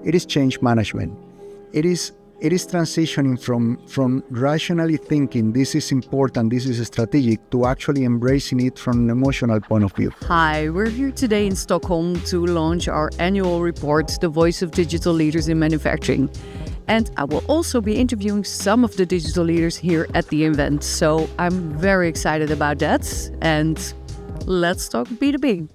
It is change management. It is transitioning from rationally thinking this is important, this is strategic, to actually embracing it from an emotional point of view. Hi, we're here today in Stockholm to launch our annual report, The Voice of Digital Leaders in Manufacturing. And I will also be interviewing some of the digital leaders here at the event. So I'm very excited about that. And let's talk B2B.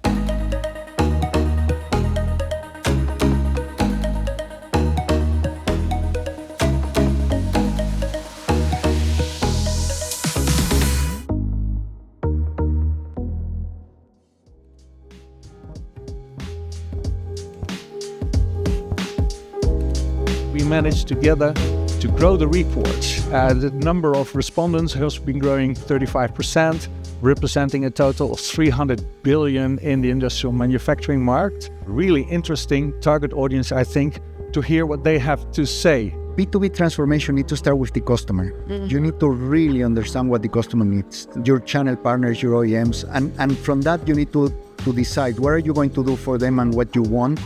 We managed together to grow the report. The number of respondents has been growing 35%, representing a total of 300 billion in the industrial manufacturing market. Really interesting target audience, I think, to hear what they have to say. B2B transformation needs to start with the customer. Mm-hmm. You need to really understand what the customer needs, your channel partners, your OEMs, and from that you need to decide what are you going to do for them and what you want,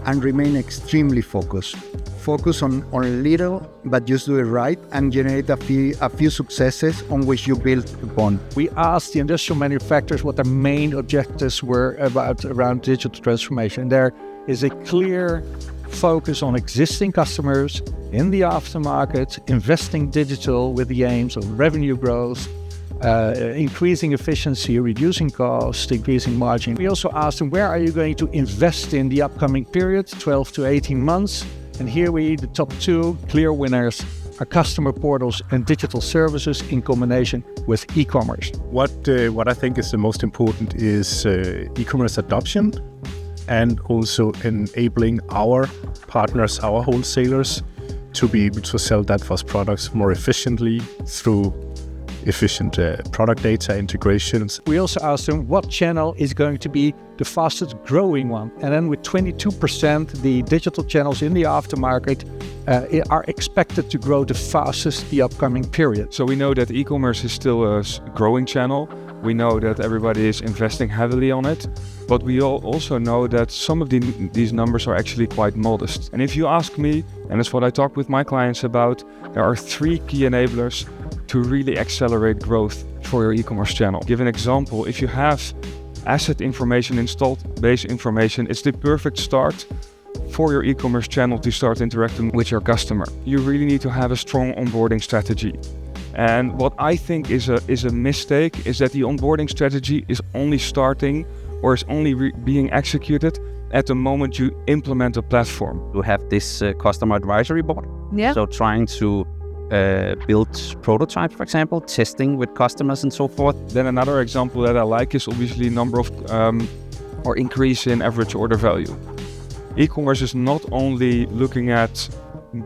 and remain extremely focused. Focus on little, but just do it right and generate a few successes on which you build upon. We asked the industrial manufacturers what their main objectives were around digital transformation. There is a clear focus on existing customers in the aftermarket, investing digital with the aims of revenue growth, increasing efficiency, reducing cost, increasing margin. We also asked them, where are you going to invest in the upcoming period, 12 to 18 months? And here the top two clear winners are customer portals and digital services in combination with e-commerce. What I think is the most important is e-commerce adoption, and also enabling our partners, our wholesalers, to be able to sell Danfoss products more efficiently through efficient product data integrations. We also asked them what channel is going to be the fastest growing one. And then with 22%, the digital channels in the aftermarket are expected to grow the fastest the upcoming period. So we know that e-commerce is still a growing channel. We know that everybody is investing heavily on it. But we also know that some of these numbers are actually quite modest. And if you ask me, and it's what I talk with my clients about, there are 3 key enablers to really accelerate growth for your e-commerce channel. Give an example. If you have asset information, installed base information, it's the perfect start for your e-commerce channel to start interacting with your customer. You really need to have a strong onboarding strategy. And what I think is a mistake is that the onboarding strategy is only starting or is only being executed at the moment you implement a platform. You have this customer advisory board. Yeah. So trying to build prototypes, for example, testing with customers and so forth. Then another example that I like is obviously number of or increase in average order value. E-commerce is not only looking at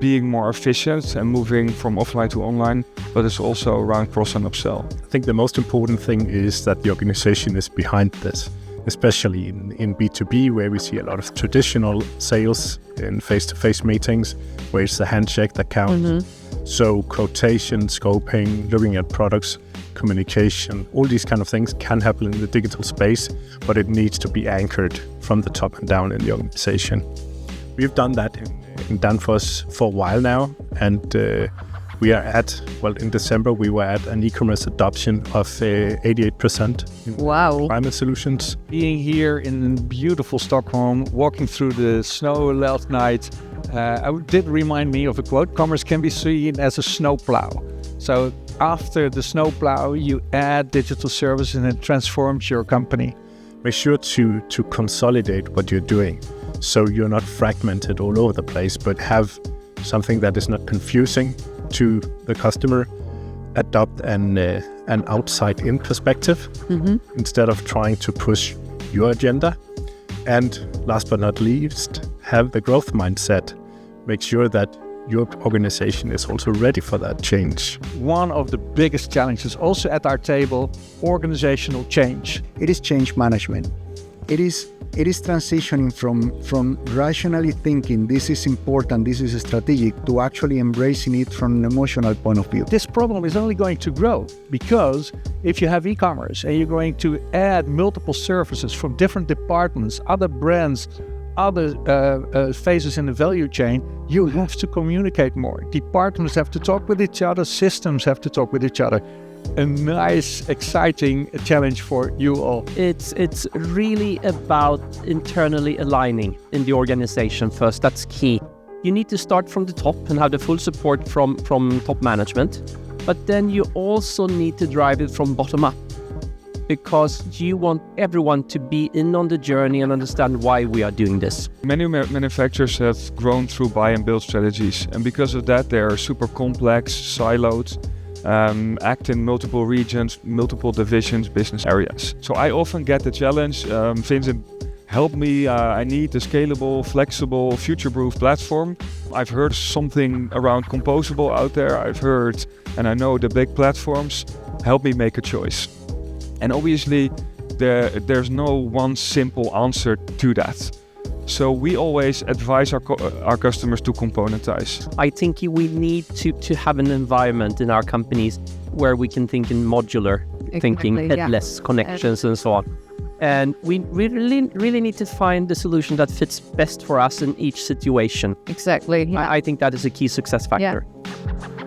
being more efficient and moving from offline to online, but it's also around cross and upsell. I think the most important thing is that the organization is behind this, especially in B2B, where we see a lot of traditional sales in face-to-face meetings, where it's the handshake that counts. Mm-hmm. So quotation, scoping, looking at products, communication, all these kind of things can happen in the digital space, but it needs to be anchored from the top and down in the organization. We've done that in Danfoss for a while now, and we are in December we were at an e-commerce adoption of 88% in Wow. climate solutions. Being here in beautiful Stockholm, walking through the snow last night, it did remind me of a quote: commerce can be seen as a snowplow. So after the snowplow, you add digital services and it transforms your company. Make sure to consolidate what you're doing, so you're not fragmented all over the place, but have something that is not confusing to the customer. Adopt an outside-in perspective instead of trying to push your agenda. And last but not least, have the growth mindset. Make sure that your organization is also ready for that change. One of the biggest challenges also at our table, organizational change. It is change management. It is transitioning from rationally thinking this is important, this is strategic, to actually embracing it from an emotional point of view. This problem is only going to grow because if you have e-commerce and you're going to add multiple services from different departments, other brands, other phases in the value chain, you have to communicate more. Departments have to talk with each other, systems have to talk with each other. A nice, exciting challenge for you all. It's really about internally aligning in the organization first. That's key. You need to start from the top and have the full support from top management. But then you also need to drive it from bottom up, because you want everyone to be in on the journey and understand why we are doing this. Many manufacturers have grown through buy and build strategies, and because of that they are super complex, siloed, act in multiple regions, multiple divisions, business areas. So I often get the challenge, Vincent, help me, I need a scalable, flexible, future-proof platform. I've heard something around composable out there, I've heard, and I know the big platforms, help me make a choice. And obviously there's no one simple answer to that. So we always advise our customers to componentize. I think we need to have an environment in our companies where we can think in modular thinking, headless connections and so on. And we really need to find the solution that fits best for us in each situation. Exactly. Yeah. I think that is a key success factor. Yeah.